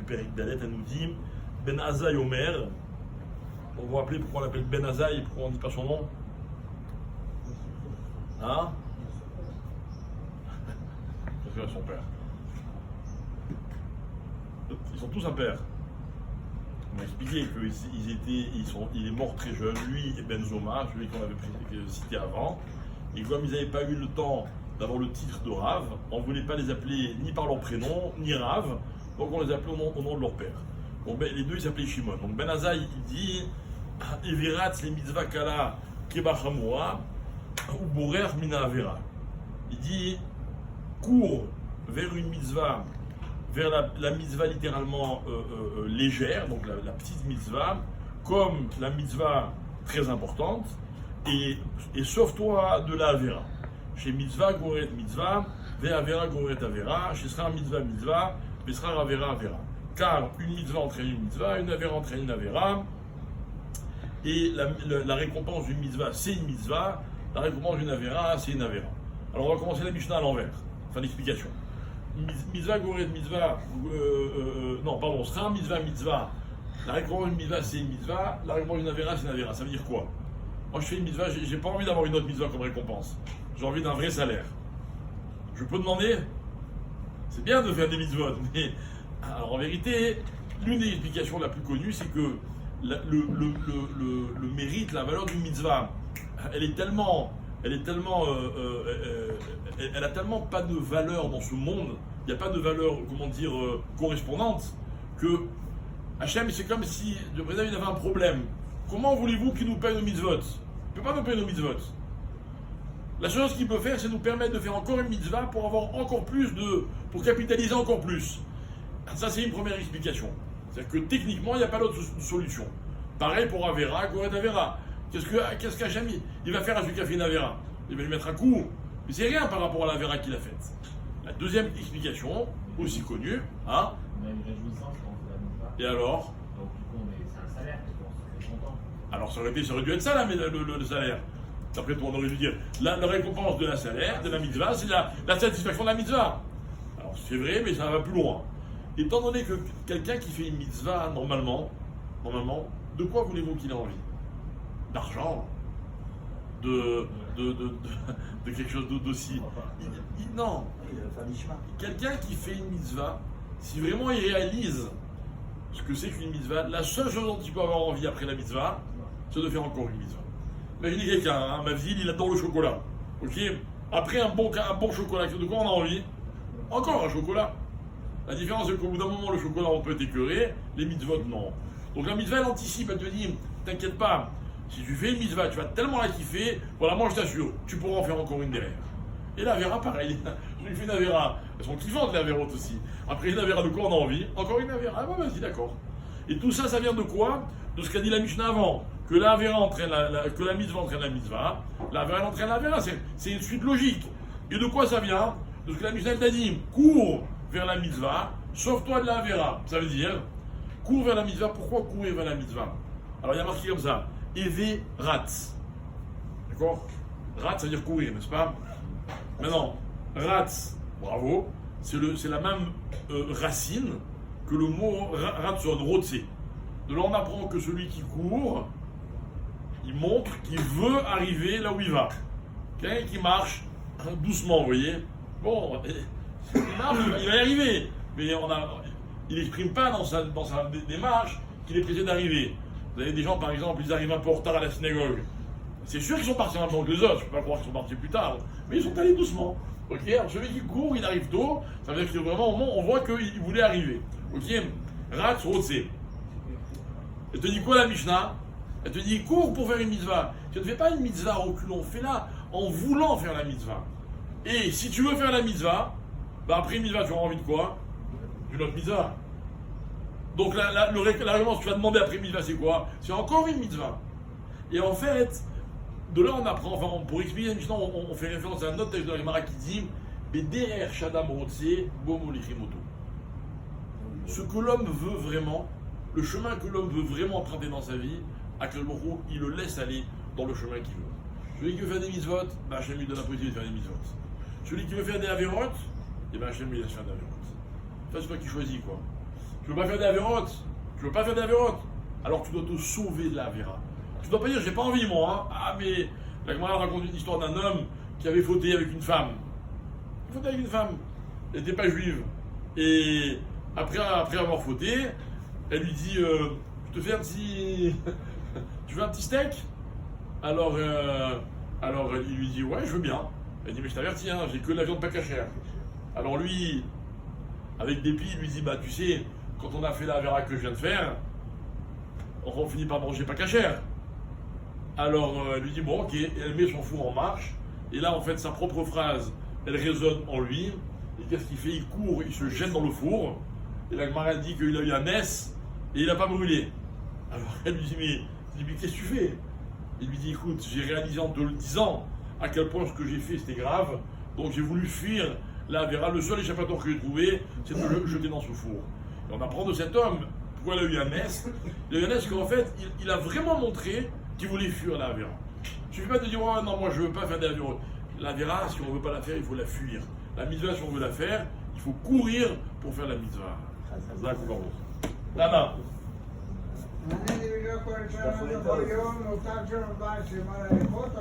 Péric Dalet, elle nous dit Ben Azaï Omer. On va rappeler pourquoi on l'appelle Ben Azaï et pourquoi on ne dit pas son nom. Hein? Parce que son père. Ils sont tous impairs. On m'a expliqué qu'il est mort très jeune, lui et Benzoma, celui qu'on avait cité avant. Et comme ils n'avaient pas eu le temps d'avoir le titre de Rav, on ne voulait pas les appeler ni par leur prénom, ni Rav, donc on les appelait au nom de leur père. Donc les deux ils s'appelaient Shimon. Donc Ben Azaï il dit Eviratz les mitzvah kala kebachamura ou borer mina avera. Il dit cours vers une mitzvah, vers la mitzvah littéralement légère, donc la petite mitzvah, comme la mitzvah très importante, et sauve-toi de la avera. Chez mitzvah, goret mitzvah, ve avera, goret avera, chez sera mitzvah, mitzvah, ve sera avera, avera. Car une mitzvah entraîne une mitzvah, une avera entraîne une avera, et la récompense d'une mitzvah, c'est une mitzvah, la récompense d'une avera, c'est une avera. Alors on va commencer la Mishnah à l'envers, fin d'explication. Mitzvah, goret mitzvah, sera mitzvah, mitzvah, la récompense d'une mitzvah, c'est une mitzvah, la récompense d'une avera, c'est une avera. Ça veut dire quoi? Moi je fais une mitzvah, j'ai pas envie d'avoir une autre mitzvah comme récompense. J'ai envie d'un vrai salaire. Je peux demander? C'est bien de faire des mitzvot, mais alors en vérité, l'une des explications la plus connue, c'est que le mérite, la valeur d'une mitzvah, elle a tellement pas de valeur dans ce monde, il n'y a pas de valeur, correspondante, que Hachem, c'est comme si le président il avait un problème. Comment voulez-vous qu'il nous paye nos mitzvot? Il ne peut pas nous payer nos mitzvot. La seule chose qu'il peut faire, c'est nous permettre de faire encore une mitzvah pour avoir encore plus pour capitaliser encore plus. Ça, c'est une première explication. C'est-à-dire que techniquement, il n'y a pas d'autre solution. Pareil pour Avera, Goret Avera. Qu'est-ce qu'Hachem il va faire à celui qui a fait une Avera? Il va lui mettre un coup. Mais c'est rien par rapport à l'Avera qu'il a faite. La deuxième explication, aussi connue, hein? On a une réjouissance quand on fait la mitzvah. Et alors? Donc du coup, c'est un salaire, parce qu'on se fait content. Alors ça aurait dû être ça, le salaire. Après tout, on aurait dû dire, la récompense de la salaire, de la mitzvah, c'est la satisfaction de la mitzvah. Alors c'est vrai, mais ça va plus loin. Étant donné que quelqu'un qui fait une mitzvah, normalement, de quoi voulez-vous qu'il ait envie? D'argent? De quelque chose d'aussi... Non. Quelqu'un qui fait une mitzvah, si vraiment il réalise ce que c'est qu'une mitzvah, la seule chose dont il peut avoir envie après la mitzvah, c'est de faire encore une mitzvah. Imaginez quelqu'un, ma ville, il adore le chocolat. Ok? Après un bon chocolat, de quoi on a envie? Encore un chocolat. La différence, c'est qu'au bout d'un moment, le chocolat, on peut être écœuré, les mitzvot, non. Donc la mitzvah, elle anticipe, elle te dit, t'inquiète pas, si tu fais une mitzvah, tu vas tellement la kiffer, voilà, moi je t'assure, tu pourras en faire encore une derrière. Et la Avera, pareil. Je lui fais une Avera. Elles sont kiffantes, les Averotes aussi. Après une Avera, de quoi on a envie? Encore une Avera. Ah bah vas-y, d'accord. Et tout ça, ça vient de quoi? De ce qu'a dit la Mishnah avant. Que la Avera entraîne que la mitzvah entraîne la mitzvah. La Avera entraîne la Avera. C'est une suite logique. Et de quoi ça vient? De ce que la Mishnah t'a dit. Cours vers la mitzvah, sauve-toi de la Avera. Ça veut dire, cours vers la mitzvah. Pourquoi courir vers la mitzvah? Alors il y a marqué comme ça. Eve rat. D'accord? Rat, ça veut dire courir, n'est-ce pas? Maintenant, ratz, bravo, c'est la même racine que le mot ratson, rotse. De là, on apprend que celui qui court, il montre qu'il veut arriver là où il va. Quelqu'un qui marche doucement, vous voyez. Bon, il marche, il va y arriver. Mais il n'exprime pas dans sa démarche qu'il est pressé d'arriver. Vous avez des gens, par exemple, ils arrivent un peu en retard à la synagogue. C'est sûr qu'ils sont partis un peu que les autres, je ne peux pas croire qu'ils sont partis plus tard, mais ils sont allés doucement. Ok, alors celui qui court, il arrive tôt, ça veut dire que vraiment, au moment, on voit qu'il voulait arriver. Ok, Ratz, Rotse. Elle te dit quoi la Mishnah? Elle te dit cours pour faire une mitzvah. Tu ne fais pas une mitzvah à reculons, fais-la en voulant faire la mitzvah. Et si tu veux faire la mitzvah, bah après une mitzvah, tu auras envie de quoi? D'une autre mitzvah. Donc la réponse que tu vas demander après une mitzvah, c'est quoi? C'est encore une mitzvah. Et en fait, de là on apprend, enfin pour expliquer la Mishnah, on fait référence à un autre texte de la Gemara qui dit Beder Shadam Rotse Bomo Lichimoto. Ce que l'homme veut vraiment, le chemin que l'homme veut vraiment emprunter dans sa vie, Akadosh Baruch Hu, il le laisse aller dans le chemin qu'il veut. Celui qui veut faire des mitzvot, ben Hachem lui donne la possibilité de faire des mitzvot. Celui qui veut faire des avérotes, et ben Hachem lui laisse faire des avérotes. Enfin, c'est toi qui choisis quoi. Tu veux pas faire d'avérote. Tu veux pas faire d'avérote. Alors tu dois te sauver de la Avera. Tu dois pas dire j'ai pas envie moi. Hein. Ah mais la Gemara raconte une histoire d'un homme qui avait fauté avec une femme. Il fautait avec une femme. Elle n'était pas juive. Et après avoir fauté, elle lui dit je te fais un petit. Tu veux un petit steak? Alors il lui dit ouais je veux bien. Elle dit mais je t'avertis, hein, j'ai que de la viande pas cachère. Alors lui, avec dépit, il lui dit bah tu sais, quand on a fait la Avera que je viens de faire, on finit par manger pas cachère. Alors elle lui dit bon ok, et elle met son four en marche, et là en fait sa propre phrase, elle résonne en lui, et qu'est-ce qu'il fait? Il court, il se jette dans le four, et la Gemara dit qu'il a eu un S, et il n'a pas brûlé. Alors elle lui dit mais qu'est-ce que tu fais? Il lui dit écoute, j'ai réalisé en te le disant à quel point ce que j'ai fait c'était grave, donc j'ai voulu fuir la Avera, le seul échappatoire que j'ai trouvé, c'est de me jeter dans ce four. Et on apprend de cet homme pourquoi il a eu un S. Il a eu un S qu'en fait, il a vraiment montré qu'il voulait fuir la Avera. Il ne suffit pas de dire oh, non, moi je ne veux pas faire d'Avera. La Avera, si on ne veut pas la faire, il faut la fuir. La mitzvah, si on veut la faire, il faut courir pour faire la mitzvah. D'accord. Lama. אני בדיוק כל שנה בכל יום מותר שלא בא שמע ללכות